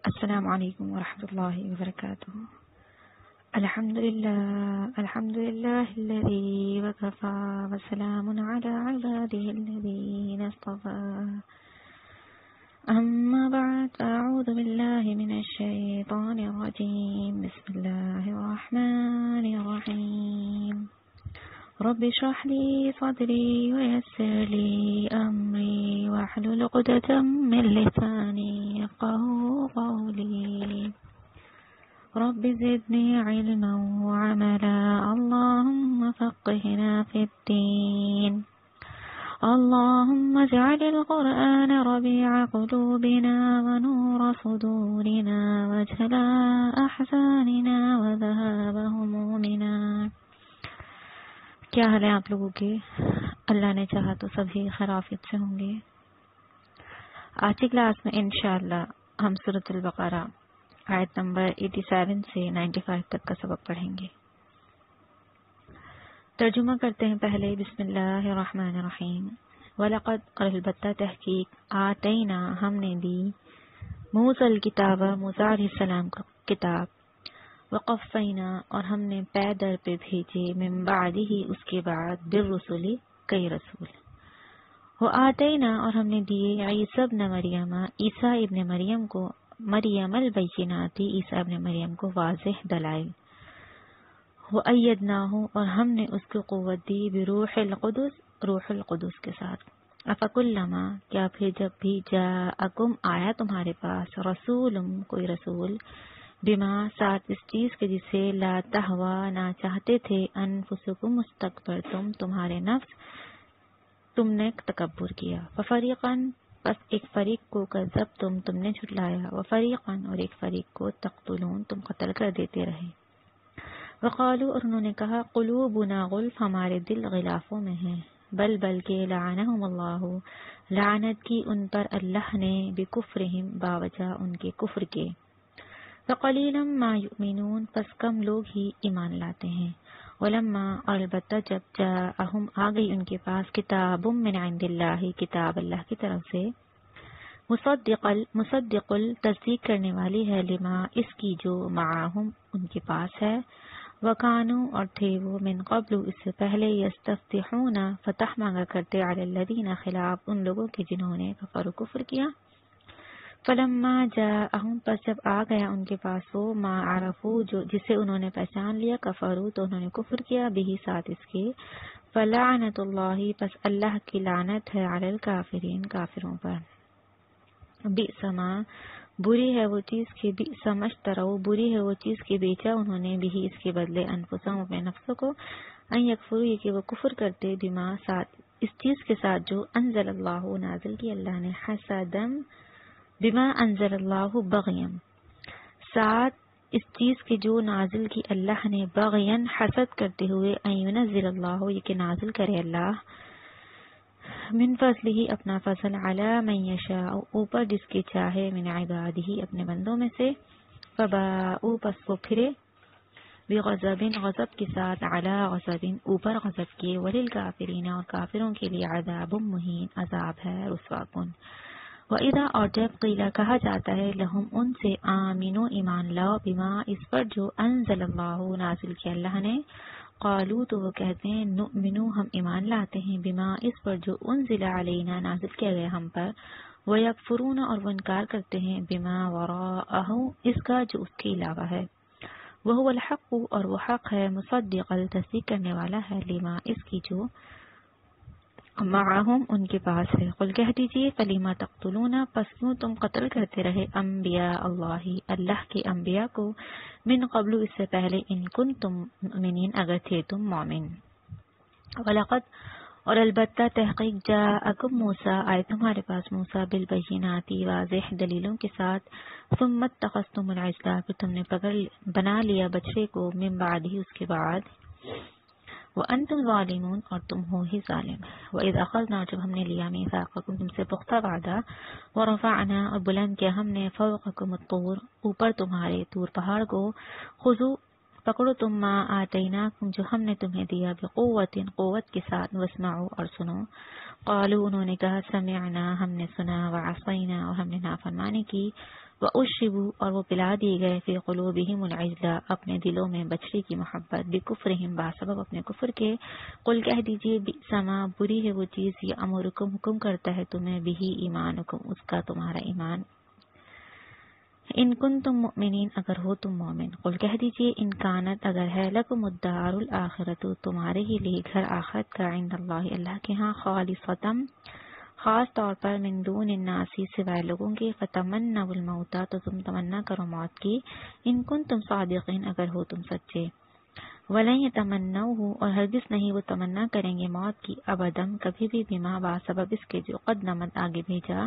السلام علیکم ورحمۃ اللہ وبرکاتہ۔ الحمد للہ الذی وکفی وسلام علی عباده الذین اصطفی، اما بعد فاعوذ باللہ من الشیطان الرجیم، بسم اللہ الرحمن الرحیم۔ رب اشرح لي صدري ويسر لي أمري واحلل عقدة من لساني يفقهوا قولي، رب زدني علما وعملا، اللهم فقهنا في الدين، اللهم اجعل القرآن ربيع قلوبنا ونور صدورنا وجلاء أحزاننا وذهاب همومنا۔ کیا حال ہے آپ لوگوں کے؟ اللہ نے چاہا تو سبھی خیرافیت سے ہوں گے۔ آج کی کلاس میں انشاءاللہ ہم سورۃ البقرہ آیت نمبر 87 سے 95 تک کا سبق پڑھیں گے۔ ترجمہ کرتے ہیں پہلے۔ بسم اللہ الرحمن الرحیم۔ وَلَقَدْ، اور البتہ تحقیق، آتینا، ہم نے دی، موسیٰ الکتاب، موسیٰ علیہ السلام کا کتاب، وقفینا، اور ہم نے پے در پہ بھیجے، من بعدہ، اس کے بعد، بالرسل، کئی رسول، وآتینا، اور ہم نے دیے، عیسیٰ ابن مریم، عیسیٰ ابن مریم کو، مریم البینات، عیسیٰ ابن مریم کو واضح دلائل، وأیدناہ، اور ہم نے اس کو قوت دی، بروح القدس، روح القدس کے ساتھ، افکلما، کیا پھر جب بھی، جاءکم، آیا تمہارے پاس، رسول، کوئی رسول، بما، ساتھ اس چیز کے جسے، لا تہوا، نہ چاہتے تھے، انفسکم، مستکبرتم، تمہارے نفس، تم نے تکبر کیا، ففریقاً، بس ایک فریق کو، کذبتم، تم نے جھٹلایا، وفریقاً، اور ایک فریق کو، تقتلون، تم قتل کر دیتے رہے، وقالو، اور انہوں نے کہا، قلوبنا غلف، ہمارے دل غلافوں میں ہیں، بلکہ لعنہم اللہ، لعنت کی ان پر اللہ نے، بکفرہم، باوجہ ان کے کفر کے، فقلیلا ما یؤمنون، پس کم لوگ ہی ایمان لاتے ہیں، ولما، اور البتہ جب، جاءہم، آ گئی ان کے پاس، کتاب من عند اللہ، کتاب اللہ کی طرف سے، مصدق، تصدیق کرنے والی ہے، لما، اس کی جو، معاہم، ان کے پاس ہے، وکانوا، اور تھے وہ، من قبل، اس سے پہلے، یستفتحون، فتح مانگا کرتے، علی الذین، خلاف ان لوگوں کے جنہوں نے کفر کفر کیا، فلما جاءہم، پس جب آ گیا ان کے پاس وہ، ما عرفو، جسے انہوں نے پہچان لیا، کفروا، تو انہوں نے کفر کیا، بہ، ساتھ اس کے، فلعنت اللہ، پس اللہ کی لعنت ہے، علی الکافرین، کافروں پر، بئس ما، بری ہے وہ چیز کہ، بئس ما اشتروا، بری ہے وہ چیز کہ بیچا انہوں نے، بہ، اس کے بدلے، انفسہم، اپنے نفسوں کو، ان یکفروا، یہ کہ وہ کفر کرتے، بما، ساتھ اس چیز کے ساتھ جو، انزل اللہ، نازل کی اللہ نے، حسدم، بما انزل اللہ، بغیم، ساتھ اس چیز کے جو نازل کی اللہ نے، بغین، حسد کرتے ہوئے، ان ینزل اللہ، یہ کہ نازل کرے اللہ، من فضلہ، اپنا فضل، علی من یشاء، اوپر جس کے چاہے، من عبادہ، اپنے بندوں میں سے، فباؤ، پس وہ پھرے، بغضب، غضب کے ساتھ، علی غضب، اوپر غضب کے، وللکافرین، اور کافروں کے لیے، عذاب مہین، عذاب ہے رسوا کن، وَإِذَا، اور جب، قیل، کہا جاتا ہے، لہم، ان سے، آمینو، ایمان لاؤ، بما، اس پر جو، انزل اللہ، نازل کیا اللہ نے، قالو، تو وہ کہتے ہیں، نؤمنو، ہم ایمان لاتے ہیں، بما، اس پر جو، انزل علینا، نازل کیا گیا ہم پر، ویکفرون، اور وہ انکار کرتے ہیں، بما وراءہ، اس کا جو اس کے علاوہ ہے، وہو الحق، اور وہ حق ہے، مصدق، تصدیق کرنے والا ہے، لما، اس کی جو، معاہم، ان کے پاس ہے، قل، کہہ دیجئے، فلیما تقتلون، پس کیوں تم قتل کرتے رہے، انبیاء اللہ، اللہ کے انبیاء کو، من قبل، اس سے پہلے، ان کنتم مؤمنین، اگر تھے تم مومن، ولقد، اور البتہ تحقیق، جاءکم موسیٰ، آئے تمہارے پاس موسیٰ، بالبینات، واضح دلیلوں کے ساتھ، ثم اتخذتم العجل، پھر تم نے بنا لیا بچڑے کو، من بعدہ، اس کے بعد، وَأَنْتُمْ ظَالِمُونَ، اور تم ہو ہی ظالم، وَإِذْ أَخَذْنَا، جب ہم نے لیا، مِيثَاقَكُمْ، تم سے پختہ وعدہ، وَرَفَعْنَا، اور بلند کیا ہم نے، فَوْقَكُمُ الطُّورَ، اوپر تمہارے، طور پہاڑ کو، خُذُوا، پکڑو تم، ما آتیناکم، جو ہم نے تمہیں دیا، بقوت، قوت کے ساتھ، واسمعوا، اور سنو، قالوا، انہوں نے کہا، سمعنا، ہم نے سنا، وعصینا، اور ہم نے نافرمانی کی، وَأُشْرِبُوا اور وہ پلا دیے گئے فی قلوبہم العجل اپنے دلوں میں بچڑے کی محبت بکفرہم باسبب اپنے کفر کے قل کہہ دیجئے بئس ما بری ہے وہ چیز یأمرکم حکم کرتا ہے تمہیں بہی ایمانکم اس کا تمہارا ایمان ان کنتم مؤمنین اگر ہو تم مومن قل کہہ دیجئے ان کانت اگر ہے لکم الدار الآخرۃ تمہارے ہی لیے گھر آخرت کا عند اللہ اللہ کے ہاں خالصتم خاص طور پر من دون الناس سوائے لوگوں کے فتمنوا الموت تو تم تمنا کرو موت کی ان کنتم صادقین اگر ہو تم سچے ولن یتمنوہ اور ہرگز نہیں وہ تمنا کریں گے موت کی ابدم کبھی بھی بما بسبب اس کے جو قدمت آگے بھیجا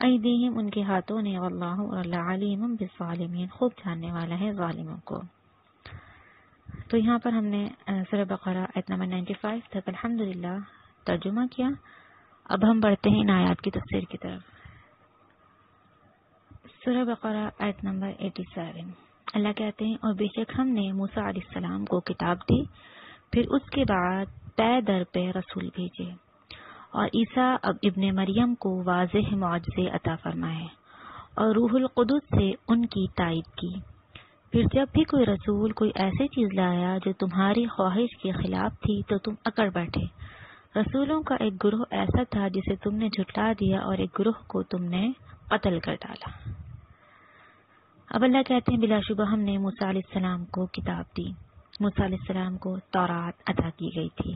ایدیہم ان کے ہاتھوں نے واللہ اور اللہ علیم بالظالمین خوب جاننے والا ہے ظالموں کو۔ تو یہاں پر ہم نے سورہ بقرہ آیت نمبر 95 تک الحمدللہ ترجمہ کیا۔ اب ہم بڑھتے ہیں ان آیات کی تفسیر کی طرف۔ سورہ بقرہ آیت نمبر 87 اللہ کہتے ہیں اور بے شک ہم نے موسیٰ علیہ السلام کو کتاب دی، پھر اس کے بعد پے در پے رسول بھیجے، اور عیسیٰ ابن مریم کو واضح معجزے عطا فرمائے اور روح القدس سے ان کی تائید کی۔ پھر جب بھی کوئی رسول کوئی ایسی چیز لایا جو تمہاری خواہش کے خلاف تھی تو تم اکڑ بیٹھے۔ رسولوں کا ایک گروہ ایسا تھا جسے تم نے جھٹلا دیا اور ایک گروہ کو تم نے قتل کر ڈالا۔ اب اللہ کہتے ہیں بلا شبہ ہم نے موسیٰ علیہ السلام کو کتاب دی، موسیٰ علیہ السلام کو تورات عطا کی گئی تھی،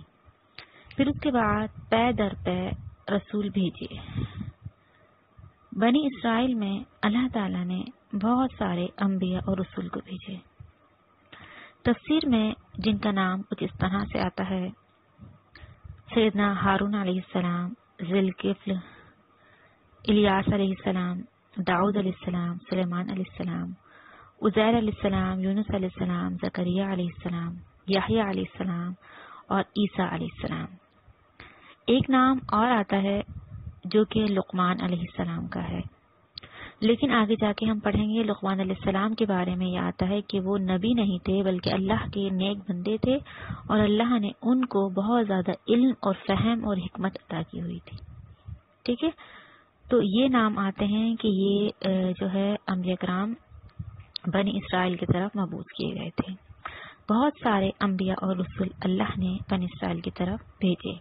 پھر اس کے بعد پے در پے رسول بھیجے۔ بنی اسرائیل میں اللہ تعالیٰ نے بہت سارے انبیاء اور رسول کو بھیجے۔ تفسیر میں جن کا نام کچھ اس طرح سے آتا ہے: سیدنا ہارون علیہ السلام، ذوالکفل، الیاس علیہ السلام، داؤد علیہ السلام، سلیمان علیہ السلام، عزیر علیہ السلام، یونس علیہ السلام، زکریہ علیہ السلام، یحییٰ علیہ السلام اور عیسیٰ علیہ السلام۔ ایک نام اور آتا ہے جو کہ لقمان علیہ السلام کا ہے، لیکن آگے جا کے ہم پڑھیں گے لقمان علیہ السلام کے بارے میں یہ آتا ہے کہ وہ نبی نہیں تھے بلکہ اللہ کے نیک بندے تھے، اور اللہ نے ان کو بہت زیادہ علم اور فہم اور حکمت عطا کی ہوئی تھی۔ ٹھیک ہے، تو یہ نام آتے ہیں کہ یہ جو ہے انبیاء کرام بنی اسرائیل کی طرف مبعوث کیے گئے تھے۔ بہت سارے انبیاء اور رسول اللہ نے بنی اسرائیل کی طرف بھیجے۔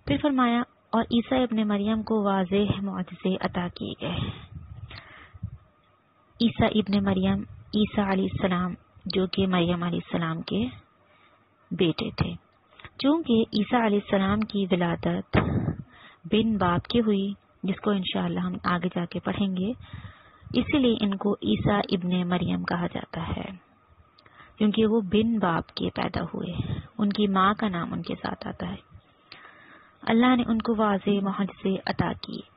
پھر فرمایا اور عیسیٰ ابن مریم کو واضح معجزے عطا کیے گئے۔ عیسیٰ ابن مریم، عیسیٰ علیہ السلام جو کہ مریم علیہ السلام کے بیٹے تھے۔ چونکہ عیسیٰ علیہ السلام کی ولادت بن باپ کی ہوئی، جس کو انشاءاللہ ہم آگے جا کے پڑھیں گے، اسی لیے ان کو عیسیٰ ابن مریم کہا جاتا ہے، کیونکہ وہ بن باپ کے پیدا ہوئے، ان کی ماں کا نام ان کے ساتھ آتا ہے۔ اللہ نے ان کو واضح معجزے عطا کیے۔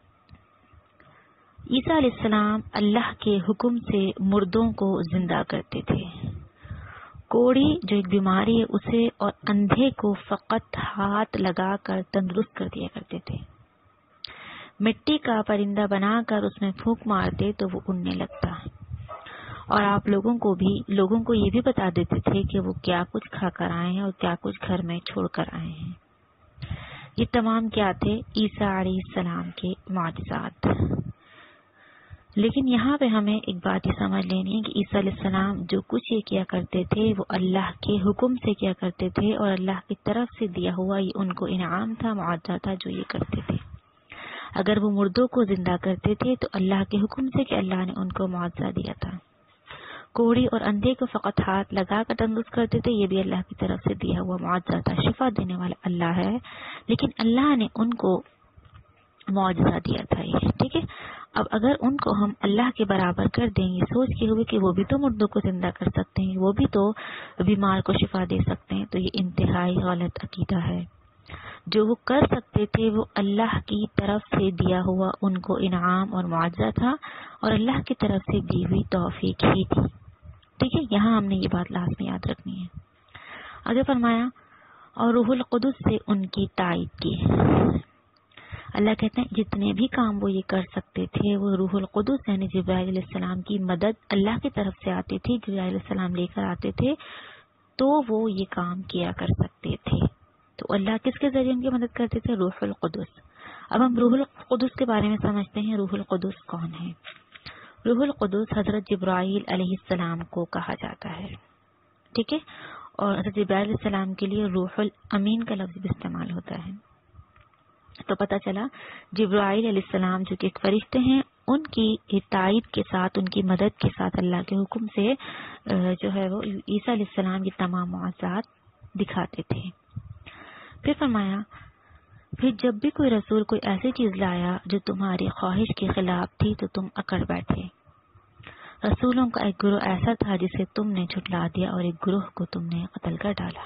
عیسیٰ علیہ السلام اللہ کے حکم سے مردوں کو زندہ کرتے تھے۔ کوڑی جو ایک بیماری ہے اسے اور اندھے کو فقط ہاتھ لگا کر تندرست کر دیا کرتے تھے۔ مٹی کا پرندہ بنا کر اس میں پھونک مارتے تو وہ اڑنے لگتا، اور آپ لوگوں کو یہ بھی بتا دیتے تھے کہ وہ کیا کچھ کھا کر آئے ہیں اور کیا کچھ گھر میں چھوڑ کر آئے ہیں۔ یہ تمام کیا تھے؟ عیسیٰ علیہ السلام کے معجزات۔ لیکن یہاں پہ ہمیں ایک بات یہ سمجھ لینی ہے کہ عیسیٰ علیہ السلام جو کچھ یہ کیا کرتے تھے وہ اللہ کے حکم سے کیا کرتے تھے، اور اللہ کی طرف سے دیا ہوا یہ ان کو انعام تھا، معاوضہ تھا جو یہ کرتے تھے۔ اگر وہ مردوں کو زندہ کرتے تھے تو اللہ کے حکم سے کہ اللہ نے ان کو معاوضہ دیا تھا۔ کوڑی اور اندھے کو فقط ہاتھ لگا کر تندرست کرتے تھے، یہ بھی اللہ کی طرف سے دیا ہوا معاوضہ تھا۔ شفا دینے والا اللہ ہے، لیکن اللہ نے ان کو معاوضہ دیا تھا یہ، ٹھیک ہے۔ اب اگر ان کو ہم اللہ کے برابر کر دیں گے سوچ کے ہوئے کہ وہ بھی تو مردوں کو زندہ کر سکتے ہیں، وہ بھی تو بیمار کو شفا دے سکتے ہیں، تو یہ انتہائی غلط عقیدہ ہے۔ جو وہ کر سکتے تھے وہ اللہ کی طرف سے دیا ہوا ان کو انعام اور معاوضہ تھا، اور اللہ کی طرف سے دی ہوئی توفیق ہی تھی، ٹھیک ہے۔ یہاں ہم نے یہ بات لازمی یاد رکھنی ہے۔ آگے فرمایا اور روح القدس سے ان کی تائید کی۔ اللہ کہتے ہیں جتنے بھی کام وہ یہ کر سکتے تھے وہ روح القدس یعنی جبرائیل علیہ السلام کی مدد اللہ کی طرف سے آتی تھی، جبرائیل علیہ السلام لے کر آتے تھے تو وہ یہ کام کیا کر سکتے تھے۔ تو اللہ کس کے ذریعے ان کی مدد کرتے تھے؟ روح القدس۔ اب ہم روح القدس کے بارے میں سمجھتے ہیں، روح القدس کون ہے؟ روح القدس حضرت جبرائیل علیہ السلام کو کہا جاتا ہے، ٹھیک ہے، اور حضرت جبرائیل علیہ السلام کے لیے روح الامین کا لفظ بھی استعمال ہوتا ہے۔ تو پتہ چلا جبرائیل علیہ السلام جو کہ ایک فرشتے ہیں، ان کی تائید کے ساتھ، ان کی مدد کے ساتھ اللہ کے حکم سے جو ہے وہ عیسیٰ علیہ السلام کی تمام معجزات دکھاتے تھے۔ پھر فرمایا، پھر جب بھی کوئی رسول کوئی ایسی چیز لایا جو تمہاری خواہش کے خلاف تھی تو تم اکڑ بیٹھے۔ رسولوں کا ایک گروہ ایسا تھا جسے تم نے جھٹلا دیا اور ایک گروہ کو تم نے قتل کر ڈالا۔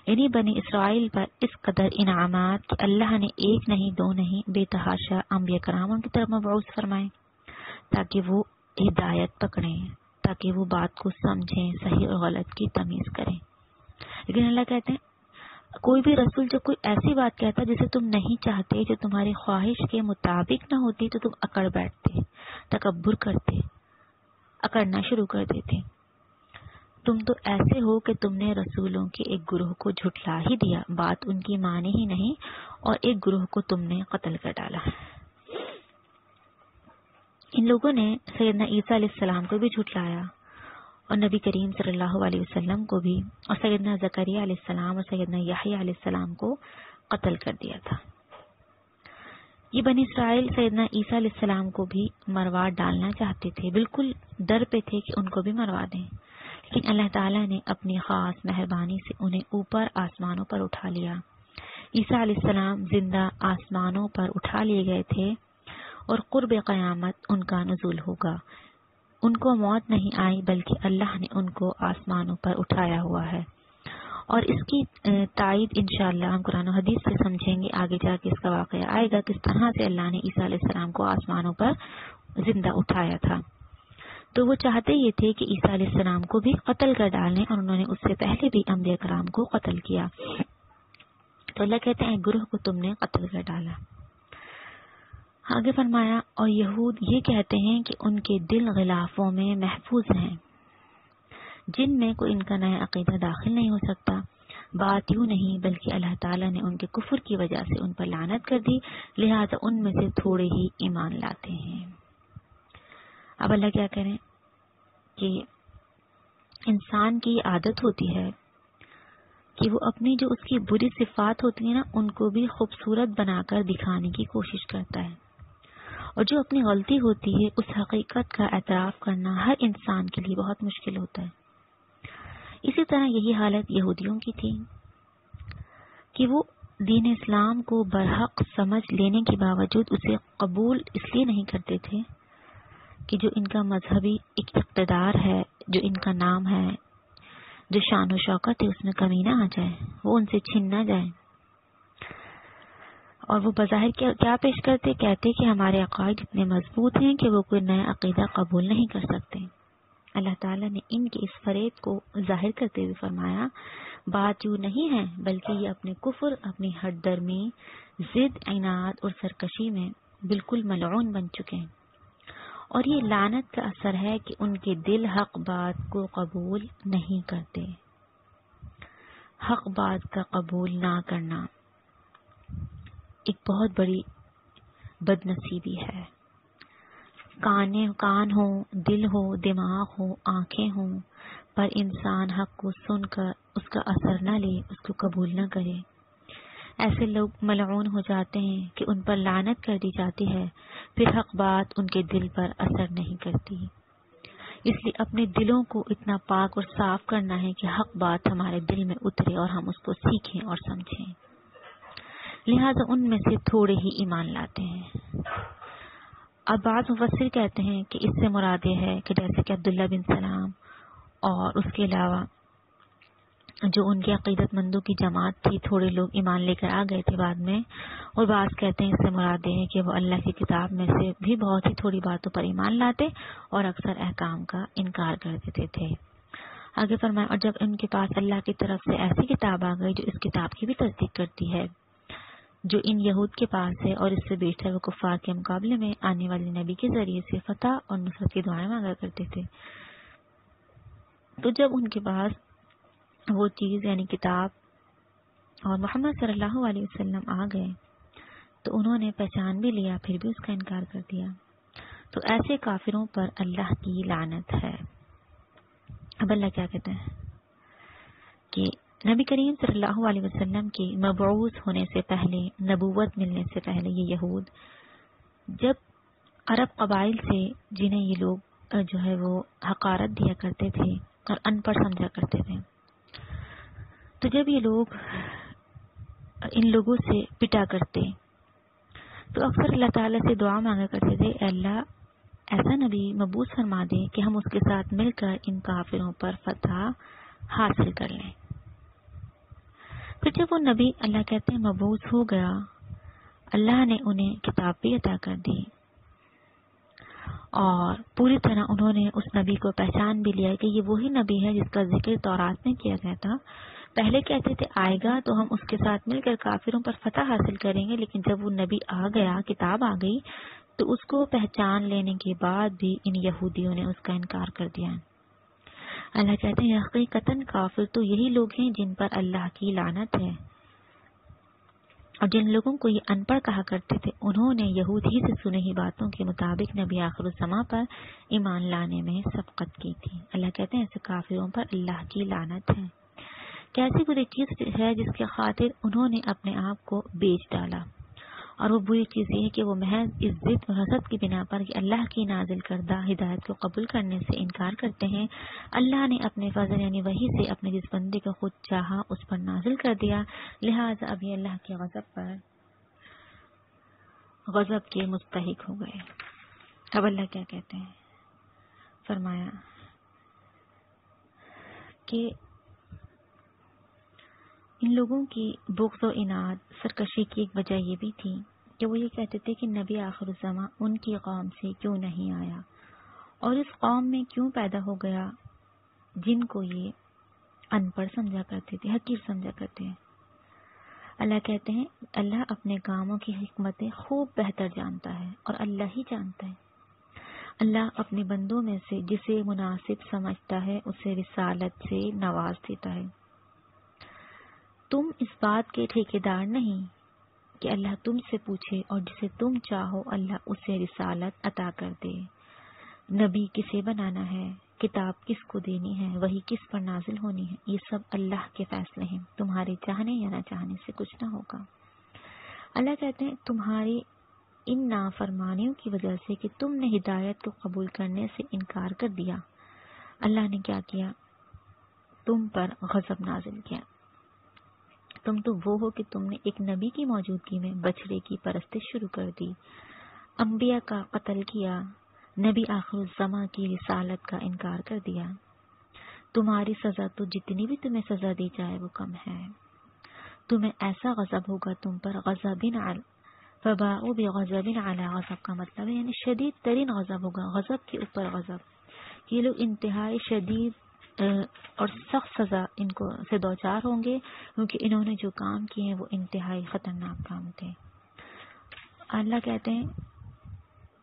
یعنی بنی اسرائیل پر اس قدر انعامات کہ اللہ نے ایک نہیں دو نہیں بے تحاشا انبیاء کرام کی طرف مبعوث فرمائے تاکہ وہ ہدایت پکڑیں، تاکہ وہ بات کو سمجھیں، صحیح اور غلط کی تمیز کریں۔ لیکن اللہ کہتے ہیں کوئی بھی رسول جب کوئی ایسی بات کہتا جسے تم نہیں چاہتے، جو تمہاری خواہش کے مطابق نہ ہوتی، تو تم اکڑ بیٹھتے، تکبر کرتے، اکڑنا شروع کر دیتے۔ تم تو ایسے ہو کہ تم نے رسولوں کے ایک گروہ کو جھٹلا ہی دیا، بات ان کی مانی ہی نہیں، اور ایک گروہ کو تم نے قتل کر ڈالا۔ ان لوگوں نے سیدنا عیسیٰ علیہ السلام کو بھی جھٹلایا اور نبی کریم صلی اللہ علیہ وسلم کو بھی، اور سیدنا زکریا علیہ السلام اور سیدنا یحییٰ علیہ السلام کو قتل کر دیا تھا۔ یہ بنی اسرائیل سیدنا عیسیٰ علیہ السلام کو بھی مروا ڈالنا چاہتے تھے، بالکل ڈر پہ تھے کہ ان کو بھی مروا دیں، لیکن اللہ تعالیٰ نے اپنی خاص مہربانی سے انہیں اوپر آسمانوں پر اٹھا لیا۔ عیسیٰ علیہ السلام زندہ آسمانوں پر اٹھا لیے گئے تھے اور قرب قیامت ان کا نزول ہوگا۔ ان کو موت نہیں آئی بلکہ اللہ نے ان کو آسمانوں پر اٹھایا ہوا ہے، اور اس کی تائید انشاءاللہ ہم قرآن و حدیث سے سمجھیں گے، آگے جا کے اس کا واقعہ آئے گا کس طرح سے اللہ نے عیسیٰ علیہ السلام کو آسمانوں پر زندہ اٹھایا تھا۔ تو وہ چاہتے یہ تھے کہ عیسیٰ علیہ السلام کو بھی قتل کر ڈالیں، اور انہوں نے اس سے پہلے بھی انبیاء کرام کو قتل کیا۔ تو اللہ کہتے ہیں گروہ کو تم نے قتل کر ڈالا۔ آگے فرمایا، اور یہود یہ کہتے ہیں کہ ان کے دل غلافوں میں محفوظ ہیں، جن میں کوئی ان کا نیا عقیدہ داخل نہیں ہو سکتا۔ بات یوں نہیں بلکہ اللہ تعالیٰ نے ان کے کفر کی وجہ سے ان پر لعنت کر دی، لہذا ان میں سے تھوڑے ہی ایمان لاتے ہیں۔ اب اللہ کیا کریں کہ انسان کی عادت ہوتی ہے کہ وہ اپنی جو اس کی بری صفات ہوتی ہیں نا، ان کو بھی خوبصورت بنا کر دکھانے کی کوشش کرتا ہے، اور جو اپنی غلطی ہوتی ہے اس حقیقت کا اعتراف کرنا ہر انسان کے لیے بہت مشکل ہوتا ہے۔ اسی طرح یہی حالت یہودیوں کی تھی کہ وہ دین اسلام کو برحق سمجھ لینے کے باوجود اسے قبول اس لیے نہیں کرتے تھے کہ جو ان کا مذہبی ایک اقتدار ہے، جو ان کا نام ہے، جو شان و شوکت ہے، اس میں کمی نہ آ جائے، وہ ان سے چھن نہ جائے۔ اور وہ بظاہر کیا پیش کرتے، کہتے کہ ہمارے عقائد اتنے مضبوط ہیں کہ وہ کوئی نیا عقیدہ قبول نہیں کر سکتے۔ اللہ تعالیٰ نے ان کے اس فریب کو ظاہر کرتے ہوئے فرمایا، بات یوں نہیں ہے بلکہ یہ اپنے کفر، اپنی ہٹ درمی، ضد، عناد اور سرکشی میں بالکل ملعون بن چکے ہیں، اور یہ لعنت کا اثر ہے کہ ان کے دل حق بات کو قبول نہیں کرتے۔ حق بات کا قبول نہ کرنا ایک بہت بڑی بد نصیبی ہے۔ کان ہو، دل ہو، دماغ ہو، آنکھیں ہوں، پر انسان حق کو سن کر اس کا اثر نہ لے، اس کو قبول نہ کرے۔ ایسے لوگ ملعون ہو جاتے ہیں کہ ان پر لعنت کر دی جاتی ہے، پھر حق بات ان کے دل پر اثر نہیں کرتی۔ اس لیے اپنے دلوں کو اتنا پاک اور صاف کرنا ہے کہ حق بات ہمارے دل میں اترے اور ہم اس کو سیکھیں اور سمجھیں۔ لہذا ان میں سے تھوڑے ہی ایمان لاتے ہیں۔ اب بعض مفسر کہتے ہیں کہ اس سے مراد یہ ہے کہ جیسے کہ عبداللہ بن سلام اور اس کے علاوہ جو ان کے عقیدت مندوں کی جماعت تھی، تھوڑے لوگ ایمان لے کر آ گئے تھے بعد میں، اور بعض کہتے ہیں اس سے مراد یہ ہے کہ وہ اللہ کی کتاب میں سے بھی بہت ہی تھوڑی باتوں پر ایمان لاتے اور اکثر احکام کا انکار کر دیتے تھے۔ آگے فرمایا، اور جب ان کے پاس اللہ کی طرف سے ایسی کتاب آ گئی جو اس کتاب کی بھی تصدیق کرتی ہے جو ان یہود کے پاس ہے، اور اس سے بیشتر وہ کفار کے مقابلے میں آنے والے نبی کے ذریعے سے فتح اور نصرت کی دعائیں مانگا کرتے تھے، تو جب ان کے پاس وہ چیز یعنی کتاب اور محمد صلی اللہ علیہ وسلم آ گئے تو انہوں نے پہچان بھی لیا، پھر بھی اس کا انکار کر دیا۔ تو ایسے کافروں پر اللہ کی لعنت ہے۔ اب اللہ کیا کہتے ہیں کہ نبی کریم صلی اللہ علیہ وسلم کے مبعوث ہونے سے پہلے، نبوت ملنے سے پہلے، یہ یہود جب عرب قبائل سے جنہیں یہ لوگ جو ہے وہ حقارت دیا کرتے تھے اور ان پڑھ سمجھا کرتے تھے، تو جب یہ لوگ ان لوگوں سے پٹا کرتے تو اکثر اللہ تعالیٰ سے دعا مانگا کرتے تھے، اے اللہ ایسا نبی مبعوث فرما دے کہ ہم اس کے ساتھ مل کر ان کافروں پر فتح حاصل کر لیں۔ پھر جب وہ نبی اللہ کہتے ہیں مبعوث ہو گیا، اللہ نے انہیں کتاب بھی عطا کر دی اور پوری طرح انہوں نے اس نبی کو پہچان بھی لیا کہ یہ وہی نبی ہے جس کا ذکر تورات میں کیا گیا تھا۔ پہلے کہتے تھے آئے گا تو ہم اس کے ساتھ مل کر کافروں پر فتح حاصل کریں گے، لیکن جب وہ نبی آ گیا، کتاب آ گئی، تو اس کو پہچان لینے کے بعد بھی ان یہودیوں نے اس کا انکار کر دیا۔ اللہ کہتے ہیں حقیقتاً کافر تو یہی لوگ ہیں جن پر اللہ کی لعنت ہے، اور جن لوگوں کو یہ ان پڑھ کہا کرتے تھے انہوں نے یہود ہی سے سنی ہوئی باتوں کے مطابق نبی آخر الزماں پر ایمان لانے میں سبقت کی تھی۔ اللہ کہتے ہیں ایسے کافروں پر اللہ کی لعنت ہے۔ کیسی بری چیز ہے جس کے خاطر انہوں نے اپنے آپ کو بیچ ڈالا، اور وہ بری چیز یہ ہے کہ وہ محض عزت اور حسد کی بنا پر کہ اللہ کی نازل کردہ ہدایت کو قبول کرنے سے انکار کرتے ہیں، اللہ نے اپنے فضل یعنی وحی سے اپنے جس بندے کو خود چاہا اس پر نازل کر دیا، لہٰذا ابھی اللہ کے غضب کے مستحق ہو گئے۔ اب اللہ کیا کہتے ہیں، فرمایا کہ ان لوگوں کی بغض و عناد سرکشی کی ایک وجہ یہ بھی تھی کہ وہ یہ کہتے تھے کہ نبی آخر الزماں ان کی قوم سے کیوں نہیں آیا، اور اس قوم میں کیوں پیدا ہو گیا جن کو یہ ان پڑھ سمجھا کرتے تھے، حقیر سمجھا کرتے ہیں۔ اللہ کہتے ہیں اللہ اپنے کاموں کی حکمتیں خوب بہتر جانتا ہے، اور اللہ ہی جانتا ہے۔ اللہ اپنے بندوں میں سے جسے مناسب سمجھتا ہے اسے رسالت سے نواز دیتا ہے۔ تم اس بات کے ٹھیکیدار نہیں کہ اللہ تم سے پوچھے اور جسے تم چاہو اللہ اسے رسالت عطا کر دے۔ نبی کسے بنانا ہے، کتاب کس کو دینی ہے، وحی کس پر نازل ہونی ہے، یہ سب اللہ کے فیصلے ہیں، تمہارے چاہنے یا نہ چاہنے سے کچھ نہ ہوگا۔ اللہ کہتے ہیں تمہاری ان نافرمانیوں کی وجہ سے کہ تم نے ہدایت کو قبول کرنے سے انکار کر دیا، اللہ نے کیا کیا، تم پر غضب نازل کیا۔ تم تو وہ ہو کہ تم نے ایک نبی کی موجودگی میں بچڑے کی پرستش شروع کر دی، انبیاء کا قتل کیا، نبی آخر الزماں کی رسالت کا انکار کر دیا۔ تمہاری سزا تو جتنی بھی تمہیں سزا دی جائے وہ کم ہے۔ تمہیں ایسا غضب ہوگا تم پر، غضب فباؤوا بغضب علی غضب کا مطلب ہے یعنی شدید ترین غضب ہوگا، غضب کے اوپر غضب۔ یہ لوگ انتہائی شدید اور سخت سزا ان کو سے دوچار ہوں گے، کیونکہ انہوں نے جو کام کیے ہیں وہ انتہائی خطرناک کام تھے۔ اللہ کہتے ہیں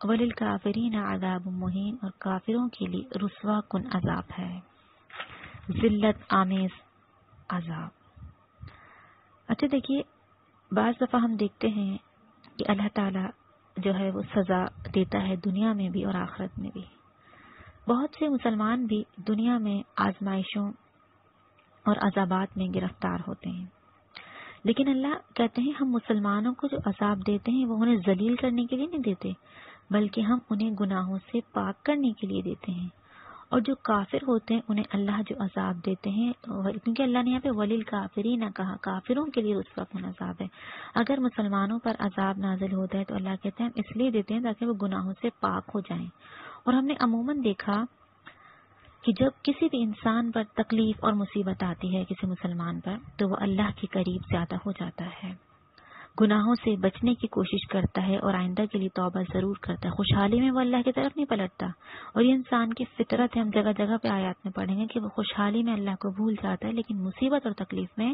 وَلِلْكَافِرِينَ عَذَابٌ مُّهِينٌ، اور کافروں کے لیے رسوا کن عذاب ہے، ذلت آمیز عذاب۔ اچھا دیکھیے، بعض دفعہ ہم دیکھتے ہیں کہ اللہ تعالیٰ جو ہے وہ سزا دیتا ہے دنیا میں بھی اور آخرت میں بھی۔ بہت سے مسلمان بھی دنیا میں آزمائشوں اور عذابات میں گرفتار ہوتے ہیں، لیکن اللہ کہتے ہیں ہم مسلمانوں کو جو عذاب دیتے ہیں وہ انہیں ذلیل کرنے کے لیے نہیں دیتے، بلکہ ہم انہیں گناہوں سے پاک کرنے کے لیے دیتے ہیں۔ اور جو کافر ہوتے ہیں انہیں اللہ جو عذاب دیتے ہیں، کیونکہ اللہ نے یہاں پہ وَلِلْكَافِرِينَ کہا، کافروں کے لیے رسوا کن عذاب ہے۔ اگر مسلمانوں پر عذاب نازل ہوتا ہے تو اللہ کہتے ہیں ہم اس لیے دیتے ہیں تاکہ وہ گناہوں سے پاک ہو جائیں۔ اور ہم نے عموماً دیکھا کہ جب کسی بھی انسان پر تکلیف اور مصیبت آتی ہے کسی مسلمان پر، تو وہ اللہ کے قریب زیادہ ہو جاتا ہے، گناہوں سے بچنے کی کوشش کرتا ہے اور آئندہ کے لیے توبہ ضرور کرتا ہے۔ خوشحالی میں وہ اللہ کی طرف نہیں پلٹتا، اور یہ انسان کی فطرت ہے۔ ہم جگہ جگہ پہ آیات میں پڑھیں گے کہ وہ خوشحالی میں اللہ کو بھول جاتا ہے، لیکن مصیبت اور تکلیف میں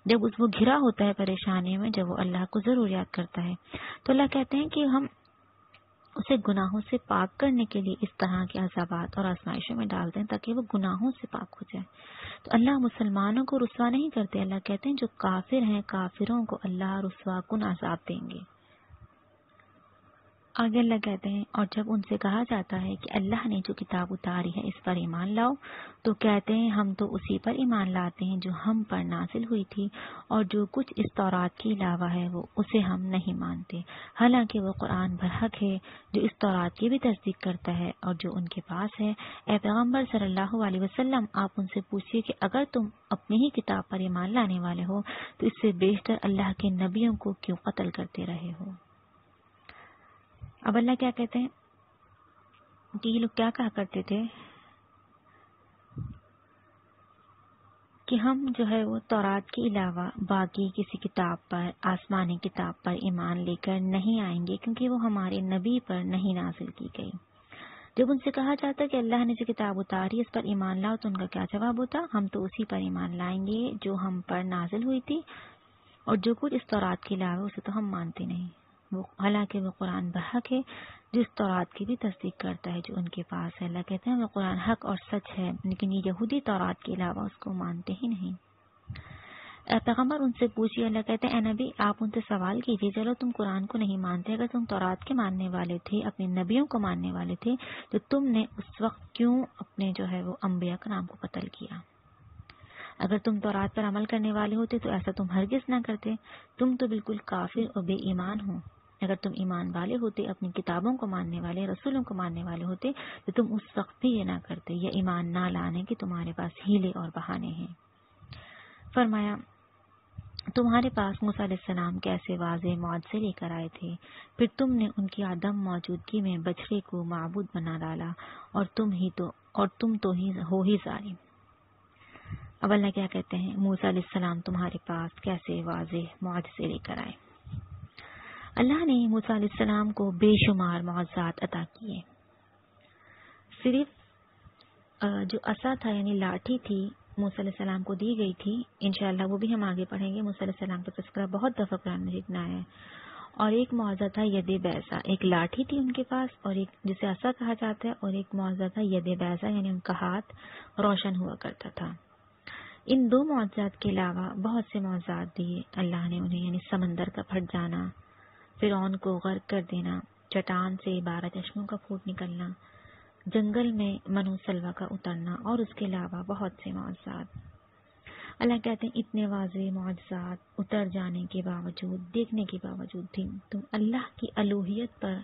جب وہ گھرا ہوتا ہے پریشانی میں، جب وہ اللہ کو ضرور یاد کرتا ہے، تو اللہ کہتے ہیں کہ ہم اسے گناہوں سے پاک کرنے کے لیے اس طرح کے عذابات اور آزمائشوں میں ڈالتے ہیں تاکہ وہ گناہوں سے پاک ہو جائے۔ تو اللہ مسلمانوں کو رسوا نہیں کرتے، اللہ کہتے ہیں جو کافر ہیں کافروں کو اللہ رسوا کن عذاب دیں گے۔ آگے اللہ کہتے ہیں اور جب ان سے کہا جاتا ہے کہ اللہ نے جو کتاب اتاری ہے اس پر ایمان لاؤ تو کہتے ہیں ہم تو اسی پر ایمان لاتے ہیں جو ہم پر نازل ہوئی تھی اور جو کچھ اس تورات کے علاوہ ہے وہ اسے ہم نہیں مانتے، حالانکہ وہ قرآن برحق ہے جو اس تورات کی بھی تصدیق کرتا ہے اور جو ان کے پاس ہے۔ اے پیغمبر صلی اللہ علیہ وسلم، آپ ان سے پوچھیے کہ اگر تم اپنی ہی کتاب پر ایمان لانے والے ہو تو اس سے بیشتر اللہ کے نبیوں کو کیوں قتل کرتے رہے ہو؟ اب اللہ کیا کہتے ہیں کہ یہ لوگ کیا کہا کرتے تھے کہ ہم جو ہے وہ تورات کے علاوہ باقی کسی کتاب پر، آسمانی کتاب پر ایمان لے کر نہیں آئیں گے کیونکہ وہ ہمارے نبی پر نہیں نازل کی گئی۔ جب ان سے کہا جاتا کہ اللہ نے جو کتاب اتاری اس پر ایمان لاؤ تو ان کا کیا جواب ہوتا؟ ہم تو اسی پر ایمان لائیں گے جو ہم پر نازل ہوئی تھی اور جو کچھ اس تورات کے علاوہ اسے تو ہم مانتے نہیں، حالانکہ وہ قرآن برحق ہے جس تورات کی بھی تصدیق کرتا ہے جو ان کے پاس ہے۔ اللہ کہتے ہیں وہ قرآن حق اور سچ ہے، لیکن یہ یہودی تورات کے علاوہ اس کو مانتے ہی نہیں۔ اے پیغمبر ان سے پوچھیے، اللہ کہتے ہیں اے نبی آپ ان سے سوال کیجیے، چلو تم قرآن کو نہیں مانتے، اگر تم تورات کے ماننے والے تھے، اپنے نبیوں کو ماننے والے تھے تو تم نے اس وقت کیوں اپنے جو ہے وہ انبیاء کرام کو قتل کیا؟ اگر تم تورات پر عمل کرنے والے ہوتے تو ایسا تم ہرگز نہ کرتے، تم تو بالکل کافر اور بے ایمان ہو۔ اگر تم ایمان والے ہوتے، اپنی کتابوں کو ماننے والے، رسولوں کو ماننے والے ہوتے تو تم اس وقت بھی یہ نہ کرتے، یہ ایمان نہ لانے کہ تمہارے پاس ہیلے اور بہانے ہیں۔ فرمایا تمہارے پاس موسیٰ علیہ السلام کیسے واضح معجزے لے کر آئے تھے، پھر تم نے ان کی عدم موجودگی میں بچڑے کو معبود بنا ڈالا اور تم تو ہو ہی ظالم۔ اب اللہ کیا کہتے ہیں موسیٰ علیہ السلام تمہارے پاس کیسے واضح معجزے لے کر آئے۔ اللہ نے موسیٰ علیہ السلام کو بے شمار معجزات عطا کیے۔ صرف جو عصا تھا یعنی لاٹھی تھی موسیٰ علیہ السلام کو دی گئی تھی، انشاءاللہ وہ بھی ہم آگے پڑھیں گے، موسیٰ علیہ السلام کا تذکرہ بہت دفعہ قرآن مجید میں آیا ہے، اور ایک معجزہ تھا ید بیضا، ایک لاٹھی تھی ان کے پاس اور ایک جسے عصا کہا جاتا ہے، اور ایک معجزہ تھا ید بیضا یعنی ان کا ہاتھ روشن ہوا کرتا تھا۔ ان دو معجزات کے علاوہ بہت سے معجزات دیے اللہ نے انہیں، یعنی سمندر کا پھٹ جانا، فرعون کو غرق کر دینا، چٹان سے 12 چشموں کا پھوٹ نکلنا، جنگل میں منو سلوہ کا اترنا، اور اس کے علاوہ بہت سے معجزات۔ اللہ کہتے ہیں اتنے واضح معجزات اتر جانے کے باوجود، دیکھنے کے باوجود بھی تم اللہ کی الوہیت پر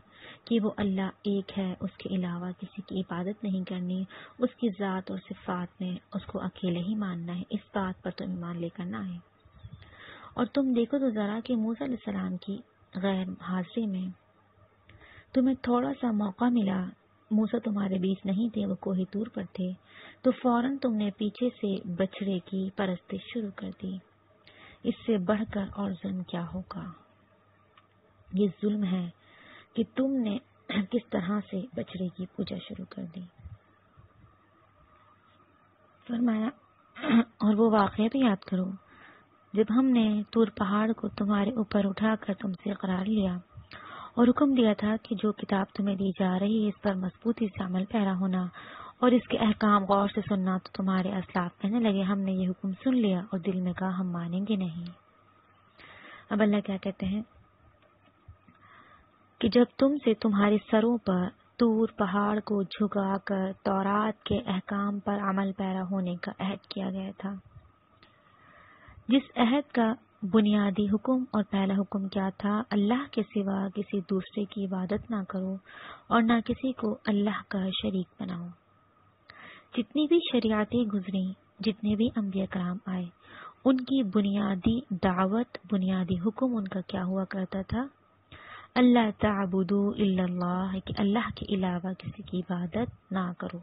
کہ وہ اللہ ایک ہے، اس کے علاوہ کسی کی عبادت نہیں کرنی، اس کی ذات اور صفات میں اس کو اکیلے ہی ماننا ہے، اس بات پر تم ایمان لے کر نہ آئے۔ اور تم دیکھو تو ذرا کہ موسیٰ علیہ السلام کی غیر حاضری میں تمہیں تھوڑا سا موقع ملا، موسیٰ تمہارے بیچ نہیں تھے، وہ کوہ طور پر تھے، تو فوراً تم نے پیچھے سے بچڑے کی پرستش شروع کر دی۔ اس سے بڑھ کر اور ظلم کیا ہوگا؟ یہ ظلم ہے کہ تم نے کس طرح سے بچڑے کی پوجا شروع کر دی۔ فرمایا اور وہ واقعہ بھی یاد کرو جب ہم نے طور پہاڑ کو تمہارے اوپر اٹھا کر تم سے قرار لیا اور حکم دیا تھا کہ جو کتاب تمہیں دی جا رہی ہے اس پر مضبوطی سے عمل پیرا ہونا اور اس کے احکام غور سے سننا، تو تمہارے اسلاف کہنے لگے ہم نے یہ حکم سن لیا اور دل میں کہا ہم مانیں گے نہیں۔ اب اللہ کیا کہتے ہیں کہ جب تم سے تمہارے سروں پر طور پہاڑ کو جھکا کر تورات کے احکام پر عمل پیرا ہونے کا عہد کیا گیا تھا، جس عہد کا بنیادی حکم اور پہلا حکم کیا تھا؟ اللہ کے سوا کسی دوسرے کی عبادت نہ کرو اور نہ کسی کو اللہ کا شریک بناؤ۔ جتنی بھی شریعتیں گزری، جتنے بھی انبیاء کرام آئے، ان کی بنیادی دعوت، بنیادی حکم ان کا کیا ہوا کرتا تھا؟ اللہ تعبدوا الا اللہ، کہ اللہ کے علاوہ کسی کی عبادت نہ کرو۔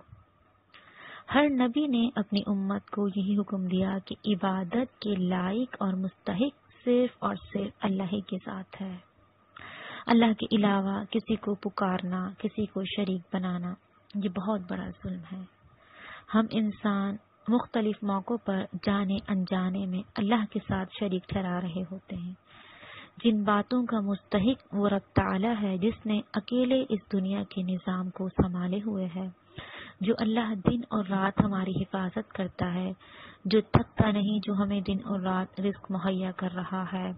ہر نبی نے اپنی امت کو یہی حکم دیا کہ عبادت کے لائق اور مستحق صرف اور صرف اللہ ہی کے ذات ہے۔ اللہ کے علاوہ کسی کو پکارنا، کسی کو شریک بنانا، یہ بہت بڑا ظلم ہے۔ ہم انسان مختلف موقعوں پر جانے انجانے میں اللہ کے ساتھ شریک ٹھہرا رہے ہوتے ہیں۔ جن باتوں کا مستحق وہ رب تعالی ہے جس نے اکیلے اس دنیا کے نظام کو سنبھالے ہوئے ہے، جو اللہ دن اور رات ہماری حفاظت کرتا ہے، جو تھکتا نہیں، جو ہمیں دن اور رات رزق مہیا کر رہا ہے،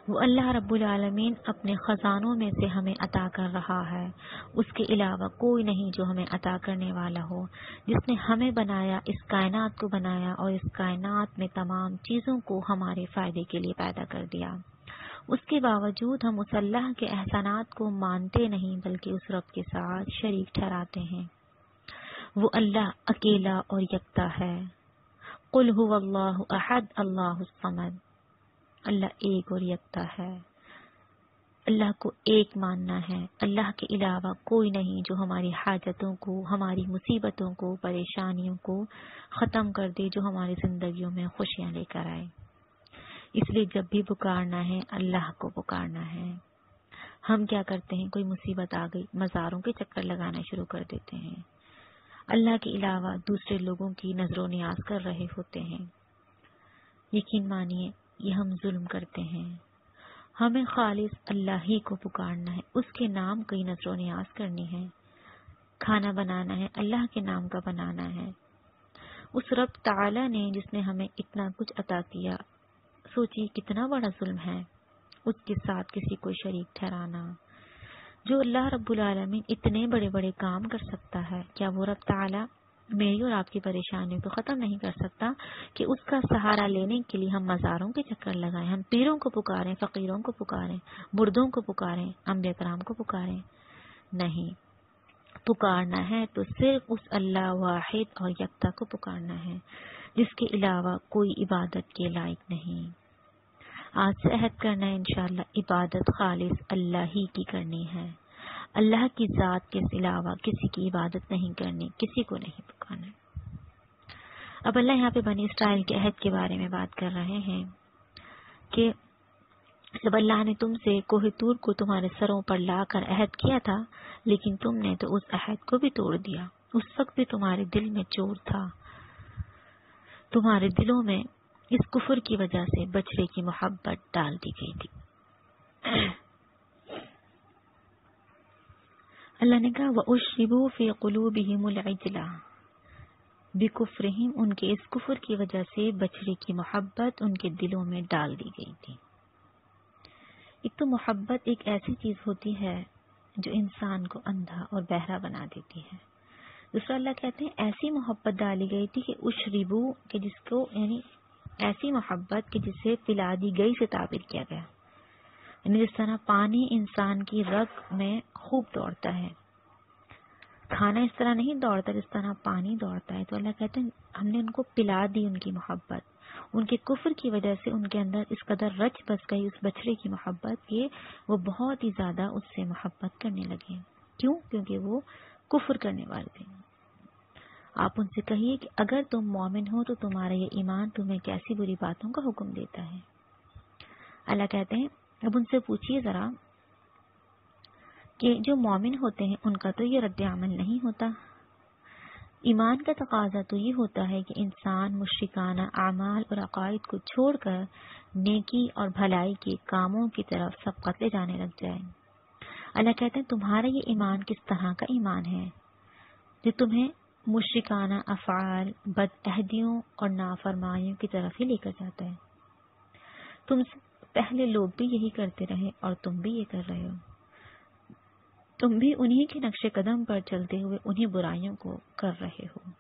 وہ اللہ رب العالمین اپنے خزانوں میں سے ہمیں عطا کر رہا ہے، اس کے علاوہ کوئی نہیں جو ہمیں عطا کرنے والا ہو، جس نے ہمیں بنایا، اس کائنات کو بنایا اور اس کائنات میں تمام چیزوں کو ہمارے فائدے کے لیے پیدا کر دیا۔ اس کے باوجود ہم اس اللہ کے احسانات کو مانتے نہیں بلکہ اس رب کے ساتھ شریک ٹھہراتے ہیں۔ وہ اللہ اکیلا اور یکتا ہے۔ قل هو اللہ احد اللہ الصمد، اللہ ایک اور یکتا ہے، اللہ کو ایک ماننا ہے، اللہ کے علاوہ کوئی نہیں جو ہماری حاجتوں کو، ہماری مصیبتوں کو، پریشانیوں کو ختم کر دے، جو ہماری زندگیوں میں خوشیاں لے کر آئے۔ اس لیے جب بھی پکارنا ہے اللہ کو پکارنا ہے۔ ہم کیا کرتے ہیں، کوئی مصیبت آ گئی مزاروں کے چکر لگانا شروع کر دیتے ہیں، اللہ کے علاوہ دوسرے لوگوں کی نظر و نیاز کر رہے ہوتے ہیں۔ یقین مانیے یہ ہم ظلم کرتے ہیں۔ ہمیں خالص اللہ ہی کو پکارنا ہے، اس کے نام کی نظر و نیاز کرنی ہے۔ کھانا بنانا ہے اللہ کے نام کا بنانا ہے۔ اس رب تعالی نے جس نے ہمیں اتنا کچھ عطا کیا، سوچیے کتنا بڑا ظلم ہے اس کے ساتھ کسی کو شریک ٹھہرانا۔ جو اللہ رب العالمین اتنے بڑے بڑے کام کر سکتا ہے، کیا وہ رب تعالی میری اور آپ کی پریشانیوں کو ختم نہیں کر سکتا کہ اس کا سہارا لینے کے لیے ہم مزاروں کے چکر لگائیں، ہم پیروں کو پکاریں، فقیروں کو پکاریں، مردوں کو پکاریں، انبیاء کرام کو پکاریں؟ نہیں، پکارنا ہے تو صرف اس اللہ واحد اور یکتا کو پکارنا ہے جس کے علاوہ کوئی عبادت کے لائق نہیں۔ آج سے عہد کرنا ہے انشاءاللہ عبادت خالص اللہ ہی کی کرنی ہے، اللہ کی ذات کے علاوہ کسی کی عبادت نہیں کرنی، کسی کو نہیں پکارنا۔ اب اللہ یہاں پہ بنی اسرائیل کے عہد کے بارے میں بات کر رہے ہیں کہ جب اللہ نے تم سے کوہ طور کو تمہارے سروں پر لا کر عہد کیا تھا، لیکن تم نے تو اس عہد کو بھی توڑ دیا۔ اس وقت بھی تمہارے دل میں چور تھا، تمہارے دلوں میں اس کفر کی وجہ سے بچڑے کی محبت ڈال دی گئی تھی۔ اللہ نے کہا وَأُشْرِبُوا فِي قُلُوبِهِمُ الْعِجْلَ بِكُفْرِهِمْ، ان کے اس کفر کی وجہ سے بچڑے کی محبت ان کے دلوں میں ڈال دی گئی تھی۔ ایک تو محبت ایک ایسی چیز ہوتی ہے جو انسان کو اندھا اور بہرا بنا دیتی ہے۔ دوسرا اللہ کہتے ہیں ایسی محبت ڈالی گئی تھی کہ اشربو، کہ جس کو یعنی ایسی محبت کہ جسے پلا دی گئی سے تعبیر کیا گیا، یعنی جس طرح پانی انسان کی رگ میں خوب دوڑتا ہے، کھانا اس طرح نہیں دوڑتا جس طرح پانی دوڑتا ہے، تو اللہ کہتے ہیں ہم نے ان کو پلا دی ان کی محبت۔ ان کے کفر کی وجہ سے ان کے اندر اس قدر رچ بس گئی اس بچڑے کی محبت کہ وہ بہت ہی زیادہ اس سے محبت کرنے لگے۔ کیوں؟ کیونکہ وہ کفر کرنے والے تھے۔ آپ ان سے کہیے کہ اگر تم مومن ہو تو تمہارا یہ ایمان تمہیں کیسی بری باتوں کا حکم دیتا ہے۔ اللہ کہتے ہیں اب ان سے پوچھیے ذرا کہ جو مومن ہوتے ہیں ان کا تو یہ رد عمل نہیں ہوتا۔ ایمان کا تقاضا تو یہ ہوتا ہے کہ انسان مشرکانہ اعمال اور عقائد کو چھوڑ کر نیکی اور بھلائی کے کاموں کی طرف سبقت لے جانے لگ جائے۔ اللہ کہتے ہیں تمہارا یہ ایمان کس طرح کا ایمان ہے جو تمہیں مشرکانہ افعال، بدعہدیوں اور نافرمانیوں کی طرف ہی لے کر جاتا ہے۔ تم سے پہلے لوگ بھی یہی کرتے رہے اور تم بھی یہ کر رہے ہو، تم بھی انہی کے نقش قدم پر چلتے ہوئے انہی برائیوں کو کر رہے ہو۔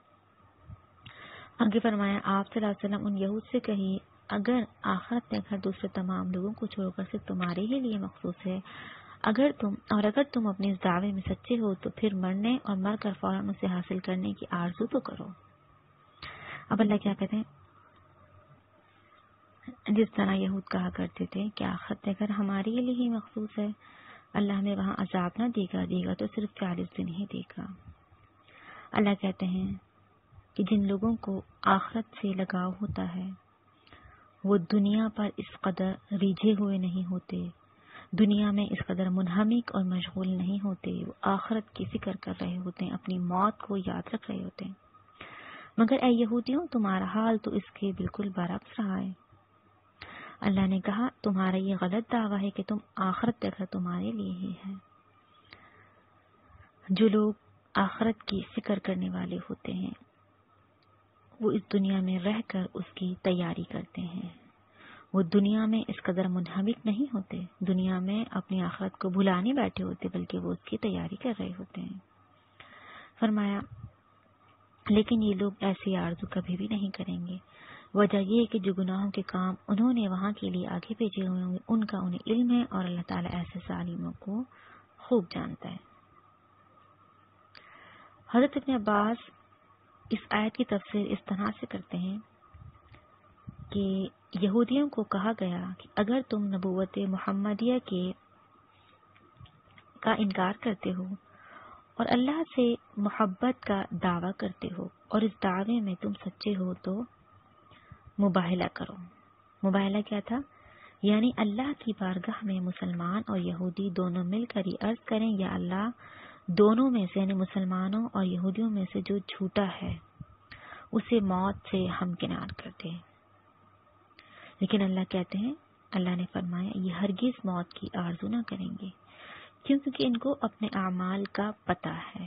آگے فرمایا آپ صلی اللہ علیہ وسلم ان یہود سے کہیے اگر آخرت کا گھر دوسرے تمام لوگوں کو چھوڑ کر صرف تمہارے ہی لیے مخصوص ہے، اگر تم اپنے اس دعوے میں سچے ہو تو پھر مرنے اور مر کر فوراً اسے حاصل کرنے کی آرزو تو کرو۔ اب اللہ کیا کہتے ہیں، جس طرح یہود کہا کرتے تھے کہ آخرت کا گھر ہمارے لیے ہی مخصوص ہے، اللہ ہمیں وہاں عذاب نہ دے گا تو صرف 40 دن ہی دے گا۔ اللہ کہتے ہیں کہ جن لوگوں کو آخرت سے لگاؤ ہوتا ہے وہ دنیا پر اس قدر ریجھے ہوئے نہیں ہوتے، دنیا میں اس قدر منہمک اور مشغول نہیں ہوتے، وہ آخرت کی فکر کر رہے ہوتے ہیں، اپنی موت کو یاد رکھ رہے ہوتے ہیں۔ مگر اے یہودیوں تمہارا حال تو اس کے بالکل برعکس رہا ہے۔ اللہ نے کہا تمہارا یہ غلط دعویٰ ہے کہ تم آخرت تک تمہارے لیے ہی ہے۔ جو لوگ آخرت کی فکر کرنے والے ہوتے ہیں وہ اس دنیا میں رہ کر اس کی تیاری کرتے ہیں، وہ دنیا میں اس قدر منہمک نہیں ہوتے، دنیا میں اپنی آخرت کو بھلانے بیٹھے ہوتے، بلکہ وہ اس کی تیاری کر رہے ہوتے ہیں۔ فرمایا لیکن یہ لوگ ایسی آرزو کبھی بھی نہیں کریں گے۔ وجہ یہ ہے کہ جو گناہوں کے کام انہوں نے وہاں کے لیے آگے بھیجے ہوئے ہوں گے ان کا انہیں علم ہے، اور اللہ تعالیٰ ایسے ظالموں کو خوب جانتا ہے۔ حضرت ابن عباس اس آیت کی تفسیر اس طرح سے کرتے ہیں کہ یہودیوں کو کہا گیا کہ اگر تم نبوت محمدیہ کا انکار کرتے ہو اور اللہ سے محبت کا دعویٰ کرتے ہو اور اس دعوے میں تم سچے ہو تو مباہلہ کرو۔ مباہلہ کیا تھا؟ یعنی اللہ کی بارگاہ میں مسلمان اور یہودی دونوں مل کر یہ عرض کریں، یا اللہ دونوں میں سے یعنی مسلمانوں اور یہودیوں میں سے جو جھوٹا ہے اسے موت سے ہمکنار کر دے۔ لیکن اللہ کہتے ہیں، اللہ نے فرمایا یہ ہرگز موت کی آرزو نہ کریں گے، کیونکہ ان کو اپنے اعمال کا پتہ ہے۔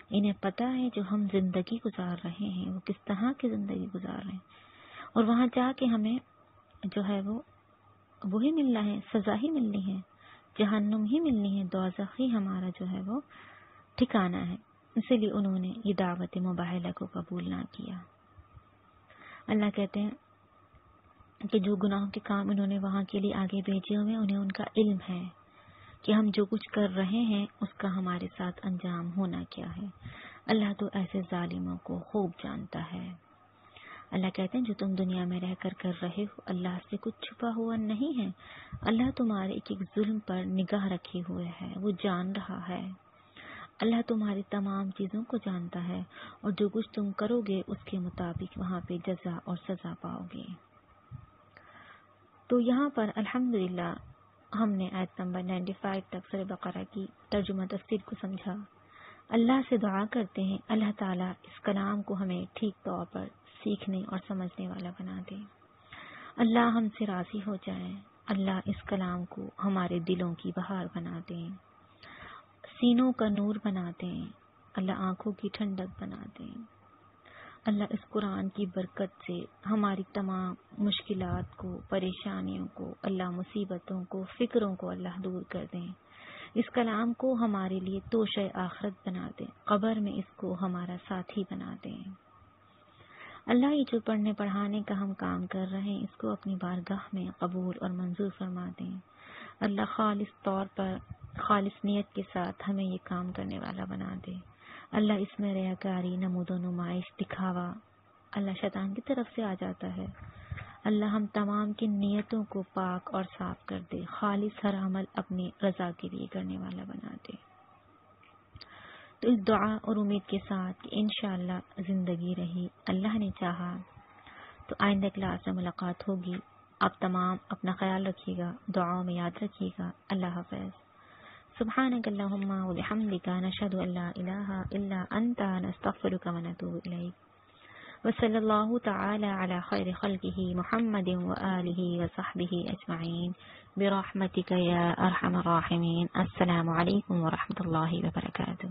انہیں پتہ ہے جو ہم زندگی گزار رہے ہیں وہ کس طرح کی زندگی گزار رہے ہیں، اور وہاں جا کے ہمیں جو ہے وہ وہی ملنا ہے، سزا ہی ملنی ہے، جہنم ہی ملنی ہے، دوزخ ہی ہمارا جو ہے وہ ٹھکانہ ہے۔ اسی لیے انہوں نے یہ دعوت مباہلہ کو قبول نہ کیا۔ اللہ کہتے ہیں کہ جو گناہوں کے کام انہوں نے وہاں کے لیے آگے بھیجے ہوئے انہیں ان کا علم ہے کہ ہم جو کچھ کر رہے ہیں اس کا ہمارے ساتھ انجام ہونا کیا ہے۔ اللہ تو ایسے ظالموں کو خوب جانتا ہے۔ اللہ کہتے ہیں جو تم دنیا میں رہ کر رہے ہو اللہ سے کچھ چھپا ہوا نہیں ہے، اللہ تمہارے ایک ایک ظلم پر نگاہ رکھے ہوئے ہے، وہ جان رہا ہے۔ اللہ تمہاری تمام چیزوں کو جانتا ہے، اور جو کچھ تم کرو گے اس کے مطابق وہاں پہ جزا اور سزا پاؤ گے۔ تو یہاں پر الحمدللہ ہم نے آیت نمبر 95 تک سورہ بقرہ کی ترجمہ تفسیر کو سمجھا۔ اللہ سے دعا کرتے ہیں اللہ تعالیٰ اس کلام کو ہمیں ٹھیک طور پر سیکھنے اور سمجھنے والا بنا دے۔ اللہ ہم سے راضی ہو جائے۔ اللہ اس کلام کو ہمارے دلوں کی بہار بنا دیں، سینوں کا نور بنا دیں، اللہ آنکھوں کی ٹھنڈک بنا دیں۔ اللہ اس قرآن کی برکت سے ہماری تمام مشکلات کو، پریشانیوں کو، اللہ مصیبتوں کو، فکروں کو اللہ دور کر دیں۔ اس کلام کو ہمارے لیے توشہ آخرت بنا دیں، قبر میں اس کو ہمارا ساتھی بنا دیں۔ اللہ یہ جو پڑھنے پڑھانے کا ہم کام کر رہے ہیں اس کو اپنی بارگاہ میں قبول اور منظور فرما دیں۔ اللہ خالص طور پر خالص نیت کے ساتھ ہمیں یہ کام کرنے والا بنا دے۔ اللہ اس میں ریاکاری، نمود و نمائش، دکھاوا اللہ شیطان کی طرف سے آ جاتا ہے۔ اللہ ہم تمام کی نیتوں کو پاک اور صاف کر دے، خالص ہر عمل اپنی رضا کے لیے کرنے والا بنا دے۔ تو اس دعا اور امید کے ساتھ کہ انشاءاللہ زندگی رہی، اللہ نے چاہا تو آئندہ کلاس میں ملاقات ہوگی۔ آپ تمام اپنا خیال رکھیے گا، دعاؤں میں یاد رکھیے گا۔ اللہ حافظ۔ سبحانک اللہم و بحمدک، نشہد ان لا الہ الا انت، نستغفرک و نتوب الیک۔ وصلی اللہ تعالی علی خیر خلقہ محمد و آلہ و صحبہ اجمعین برحمتک یا ارحم الراحمین۔ السلام علیکم و رحمۃ اللہ وبرکاتہ۔